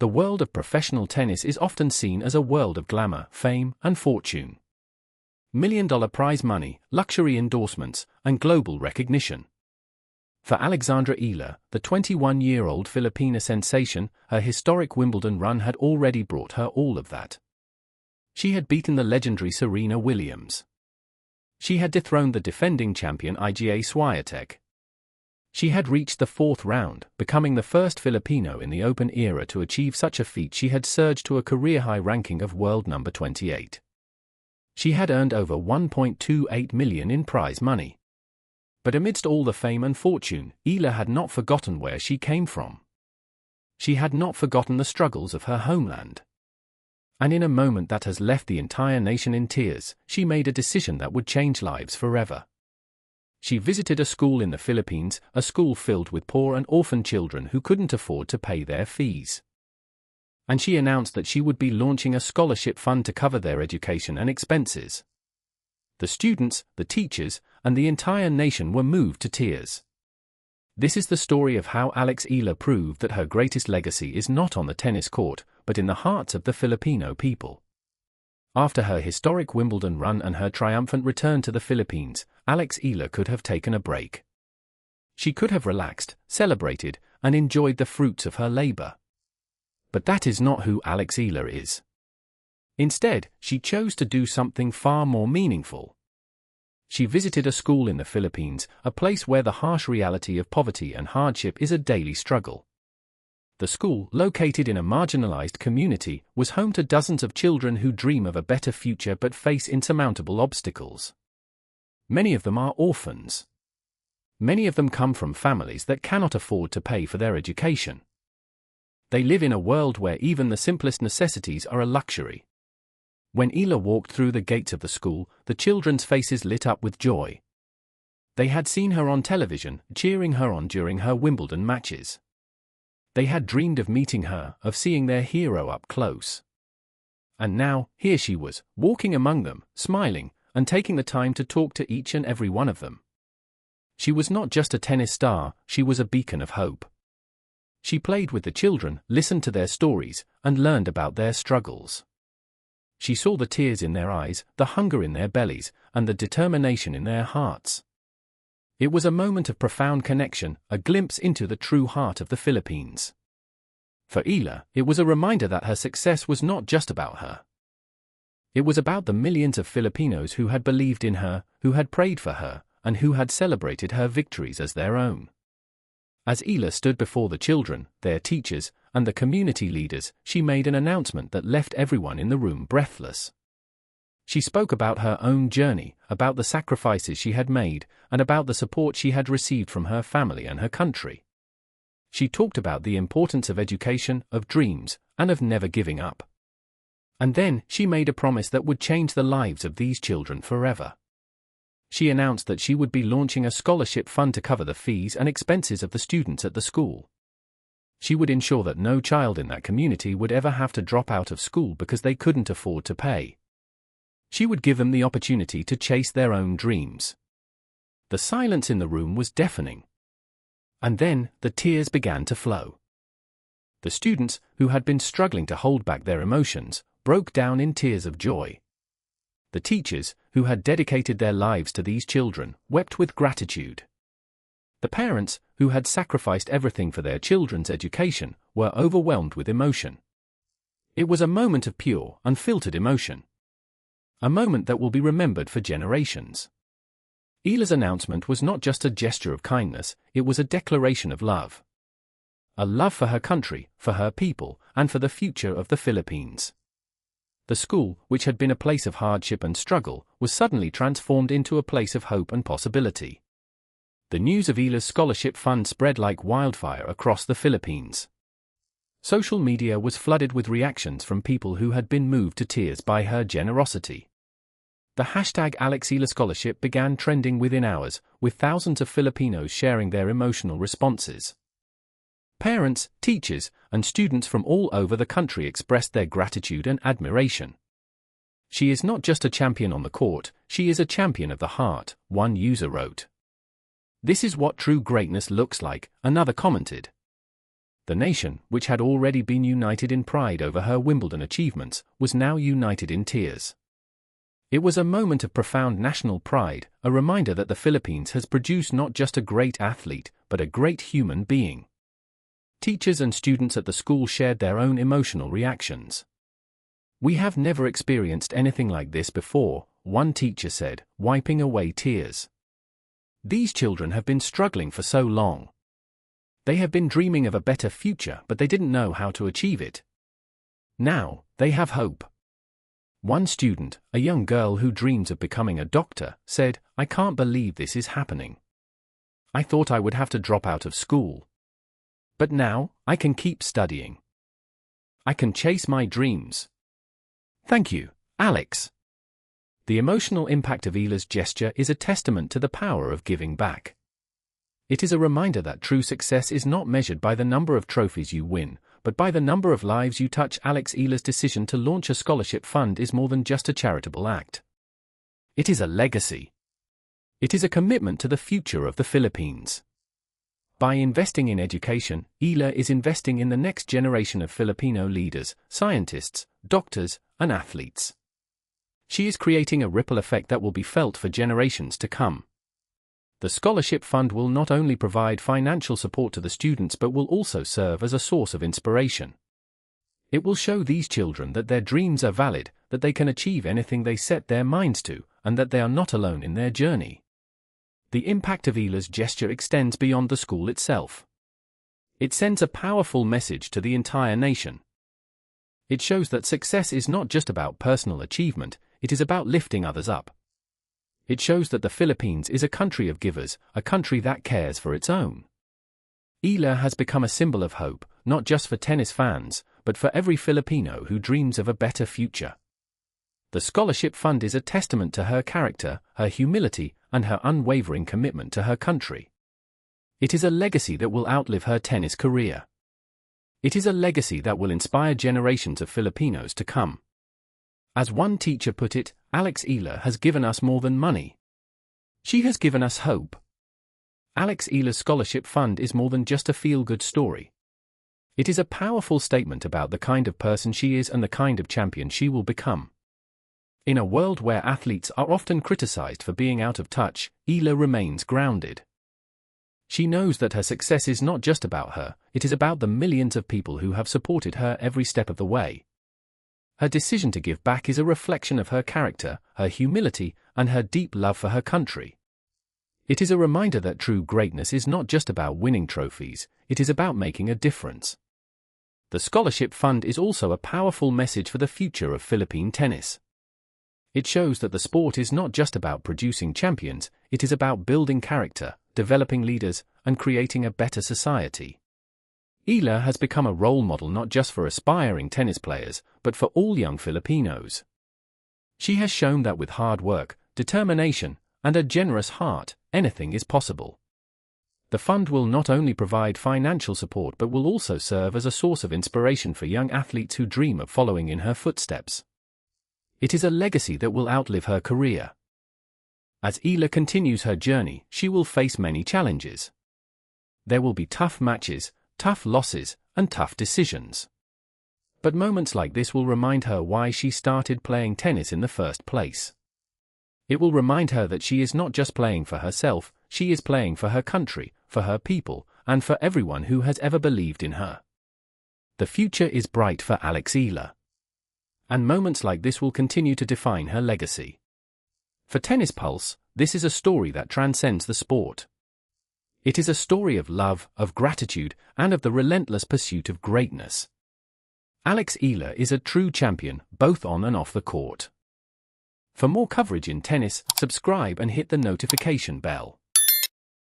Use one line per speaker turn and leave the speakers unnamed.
The world of professional tennis is often seen as a world of glamour, fame, and fortune. Million-dollar prize money, luxury endorsements, and global recognition. For Alexandra Eala, the 21-year-old Filipina sensation, her historic Wimbledon run had already brought her all of that. She had beaten the legendary Serena Williams. She had dethroned the defending champion Iga Swiatek. She had reached the fourth round, becoming the first Filipino in the Open era to achieve such a feat. She had surged to a career-high ranking of world number 28. She had earned over $1.28 million in prize money. But amidst all the fame and fortune, Eala had not forgotten where she came from. She had not forgotten the struggles of her homeland. And in a moment that has left the entire nation in tears, she made a decision that would change lives forever. She visited a school in the Philippines, a school filled with poor and orphan children who couldn't afford to pay their fees. And she announced that she would be launching a scholarship fund to cover their education and expenses. The students, the teachers, and the entire nation were moved to tears. This is the story of how Alex Eala proved that her greatest legacy is not on the tennis court, but in the hearts of the Filipino people. After her historic Wimbledon run and her triumphant return to the Philippines, Alex Eala could have taken a break. She could have relaxed, celebrated, and enjoyed the fruits of her labor. But that is not who Alex Eala is. Instead, she chose to do something far more meaningful. She visited a school in the Philippines, a place where the harsh reality of poverty and hardship is a daily struggle. The school, located in a marginalized community, was home to dozens of children who dream of a better future but face insurmountable obstacles. Many of them are orphans. Many of them come from families that cannot afford to pay for their education. They live in a world where even the simplest necessities are a luxury. When Eala walked through the gates of the school, the children's faces lit up with joy. They had seen her on television, cheering her on during her Wimbledon matches. They had dreamed of meeting her, of seeing their hero up close. And now, here she was, walking among them, smiling, and taking the time to talk to each and every one of them. She was not just a tennis star, she was a beacon of hope. She played with the children, listened to their stories, and learned about their struggles. She saw the tears in their eyes, the hunger in their bellies, and the determination in their hearts. It was a moment of profound connection, a glimpse into the true heart of the Philippines. For Eala, it was a reminder that her success was not just about her. It was about the millions of Filipinos who had believed in her, who had prayed for her, and who had celebrated her victories as their own. As Eala stood before the children, their teachers, and the community leaders, she made an announcement that left everyone in the room breathless. She spoke about her own journey, about the sacrifices she had made, and about the support she had received from her family and her country. She talked about the importance of education, of dreams, and of never giving up. And then, she made a promise that would change the lives of these children forever. She announced that she would be launching a scholarship fund to cover the fees and expenses of the students at the school. She would ensure that no child in that community would ever have to drop out of school because they couldn't afford to pay. She would give them the opportunity to chase their own dreams. The silence in the room was deafening. And then, the tears began to flow. The students, who had been struggling to hold back their emotions, broke down in tears of joy. The teachers, who had dedicated their lives to these children, wept with gratitude. The parents, who had sacrificed everything for their children's education, were overwhelmed with emotion. It was a moment of pure, unfiltered emotion. A moment that will be remembered for generations. Eala's announcement was not just a gesture of kindness, it was a declaration of love. A love for her country, for her people, and for the future of the Philippines. The school, which had been a place of hardship and struggle, was suddenly transformed into a place of hope and possibility. The news of Eala's scholarship fund spread like wildfire across the Philippines. Social media was flooded with reactions from people who had been moved to tears by her generosity. The hashtag #AlexEala Scholarship began trending within hours, with thousands of Filipinos sharing their emotional responses. Parents, teachers, and students from all over the country expressed their gratitude and admiration. She is not just a champion on the court, she is a champion of the heart, one user wrote. This is what true greatness looks like, another commented. The nation, which had already been united in pride over her Wimbledon achievements, was now united in tears. It was a moment of profound national pride, a reminder that the Philippines has produced not just a great athlete, but a great human being. Teachers and students at the school shared their own emotional reactions. "We have never experienced anything like this before," one teacher said, wiping away tears. "These children have been struggling for so long. They have been dreaming of a better future, but they didn't know how to achieve it. Now, they have hope." One student, a young girl who dreams of becoming a doctor, said, "I can't believe this is happening. I thought I would have to drop out of school. But now, I can keep studying. I can chase my dreams." Thank you, Alex. The emotional impact of Eala's gesture is a testament to the power of giving back. It is a reminder that true success is not measured by the number of trophies you win, but by the number of lives you touch. Eala's decision to launch a scholarship fund is more than just a charitable act. It is a legacy. It is a commitment to the future of the Philippines. By investing in education, Eala is investing in the next generation of Filipino leaders, scientists, doctors, and athletes. She is creating a ripple effect that will be felt for generations to come. The scholarship fund will not only provide financial support to the students but will also serve as a source of inspiration. It will show these children that their dreams are valid, that they can achieve anything they set their minds to, and that they are not alone in their journey. The impact of Eala's gesture extends beyond the school itself. It sends a powerful message to the entire nation. It shows that success is not just about personal achievement, it is about lifting others up. It shows that the Philippines is a country of givers, a country that cares for its own. Eala has become a symbol of hope, not just for tennis fans, but for every Filipino who dreams of a better future. The scholarship fund is a testament to her character, her humility, and her unwavering commitment to her country. It is a legacy that will outlive her tennis career. It is a legacy that will inspire generations of Filipinos to come. As one teacher put it, Eala has given us more than money. She has given us hope. Eala's scholarship fund is more than just a feel-good story. It is a powerful statement about the kind of person she is and the kind of champion she will become. In a world where athletes are often criticized for being out of touch, Eala remains grounded. She knows that her success is not just about her, it is about the millions of people who have supported her every step of the way. Her decision to give back is a reflection of her character, her humility, and her deep love for her country. It is a reminder that true greatness is not just about winning trophies, it is about making a difference. The scholarship fund is also a powerful message for the future of Philippine tennis. It shows that the sport is not just about producing champions, it is about building character, developing leaders, and creating a better society. Eala has become a role model not just for aspiring tennis players, but for all young Filipinos. She has shown that with hard work, determination, and a generous heart, anything is possible. The fund will not only provide financial support but will also serve as a source of inspiration for young athletes who dream of following in her footsteps. It is a legacy that will outlive her career. As Eala continues her journey, she will face many challenges. There will be tough matches, tough losses, and tough decisions. But moments like this will remind her why she started playing tennis in the first place. It will remind her that she is not just playing for herself, she is playing for her country, for her people, and for everyone who has ever believed in her. The future is bright for Eala. And moments like this will continue to define her legacy. For Tennis Pulse, this is a story that transcends the sport. It is a story of love, of gratitude, and of the relentless pursuit of greatness. Eala is a true champion, both on and off the court. For more coverage in tennis, subscribe and hit the notification bell.